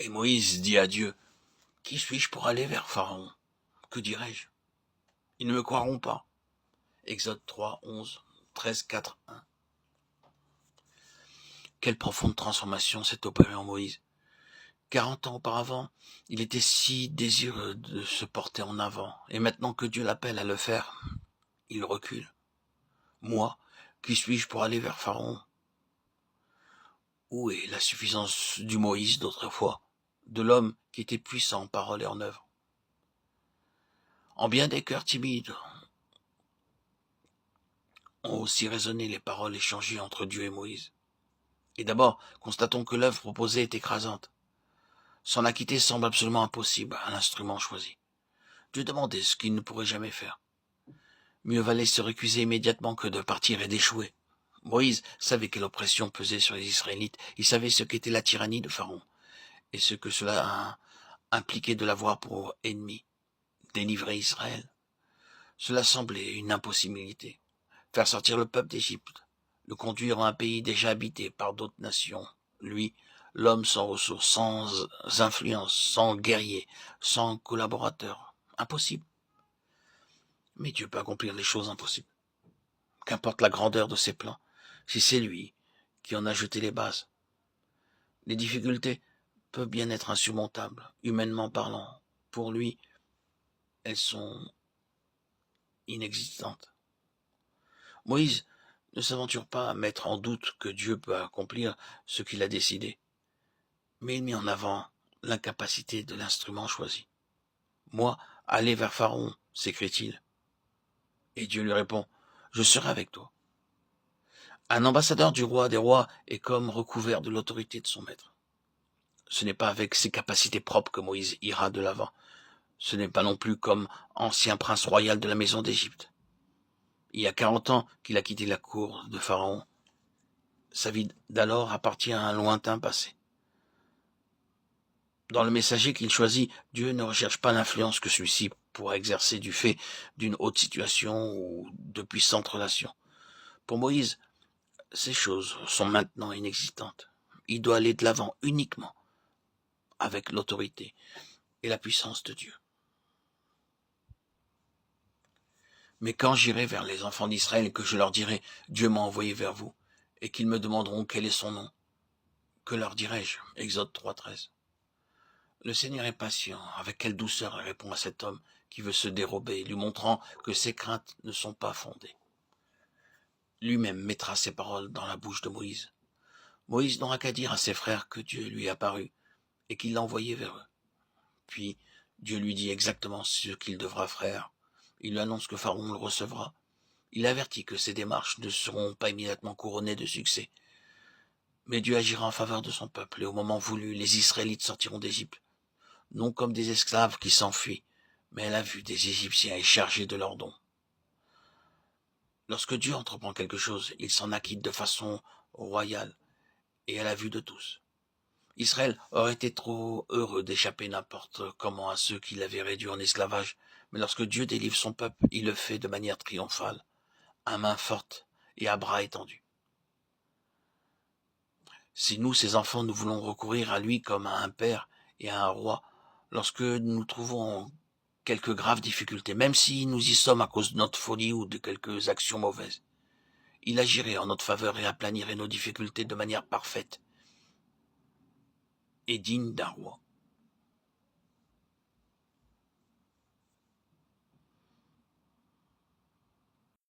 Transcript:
Et Moïse dit à Dieu, « Qui suis-je pour aller vers Pharaon? Que dirai-je? Ils ne me croiront pas. » Exode 3, 11, 13, 4, 1. Quelle profonde transformation s'est opérée en Moïse. 40 ans auparavant, il était si désireux de se porter en avant, et maintenant que Dieu l'appelle à le faire, il recule. Moi, qui suis-je pour aller vers Pharaon? Où est la suffisance du Moïse d'autrefois, de l'homme qui était puissant en parole et en œuvre? En bien des cœurs timides ont aussi résonné les paroles échangées entre Dieu et Moïse. Et d'abord, constatons que l'œuvre proposée est écrasante. S'en acquitter semble absolument impossible à l'instrument choisi. Dieu demandait ce qu'il ne pourrait jamais faire. Mieux valait se récuser immédiatement que de partir et d'échouer. Moïse savait quelle oppression pesait sur les Israélites. Il savait ce qu'était la tyrannie de Pharaon et ce que cela impliquait de l'avoir pour ennemi. Délivrer Israël. Cela semblait une impossibilité. Faire sortir le peuple d'Égypte, le conduire à un pays déjà habité par d'autres nations. Lui, l'homme sans ressources, sans influence, sans guerrier, sans collaborateur. Impossible. Mais Dieu peut accomplir les choses impossibles. Qu'importe la grandeur de ses plans, si c'est lui qui en a jeté les bases. Les difficultés peuvent bien être insurmontables, humainement parlant. Pour lui, elles sont inexistantes. Moïse ne s'aventure pas à mettre en doute que Dieu peut accomplir ce qu'il a décidé, mais il met en avant l'incapacité de l'instrument choisi. « Moi, aller vers Pharaon, s'écrie-t-il. Et Dieu lui répond, « Je serai avec toi. » Un ambassadeur du roi des rois est comme recouvert de l'autorité de son maître. Ce n'est pas avec ses capacités propres que Moïse ira de l'avant. Ce n'est pas non plus comme ancien prince royal de la maison d'Égypte. Il y a 40 ans qu'il a quitté la cour de Pharaon. Sa vie d'alors appartient à un lointain passé. Dans le messager qu'il choisit, Dieu ne recherche pas l'influence que celui-ci pourra exercer du fait d'une haute situation ou de puissantes relations. Pour Moïse, ces choses sont maintenant inexistantes. Il doit aller de l'avant uniquement avec l'autorité et la puissance de Dieu. Mais quand j'irai vers les enfants d'Israël et que je leur dirai « Dieu m'a envoyé vers vous » et qu'ils me demanderont quel est son nom, que leur dirai-je? Exode 3, 13. Le Seigneur est patient, avec quelle douceur il répond à cet homme qui veut se dérober, lui montrant que ses craintes ne sont pas fondées. Lui-même mettra ses paroles dans la bouche de Moïse. Moïse n'aura qu'à dire à ses frères que Dieu lui est apparu et qu'il l'a envoyé vers eux. Puis Dieu lui dit exactement ce qu'il devra faire. Il lui annonce que Pharaon le recevra. Il avertit que ses démarches ne seront pas immédiatement couronnées de succès. Mais Dieu agira en faveur de son peuple et au moment voulu, les Israélites sortiront d'Égypte. Non comme des esclaves qui s'enfuient, mais à la vue des Égyptiens et chargés de leurs dons. Lorsque Dieu entreprend quelque chose, il s'en acquitte de façon royale et à la vue de tous. Israël aurait été trop heureux d'échapper n'importe comment à ceux qui l'avaient réduit en esclavage, mais lorsque Dieu délivre son peuple, il le fait de manière triomphale, à main forte et à bras étendus. Si nous, ses enfants, nous voulons recourir à lui comme à un père et à un roi, lorsque nous trouvons quelques graves difficultés, même si nous y sommes à cause de notre folie ou de quelques actions mauvaises, il agirait en notre faveur et aplanirait nos difficultés de manière parfaite et digne d'un roi.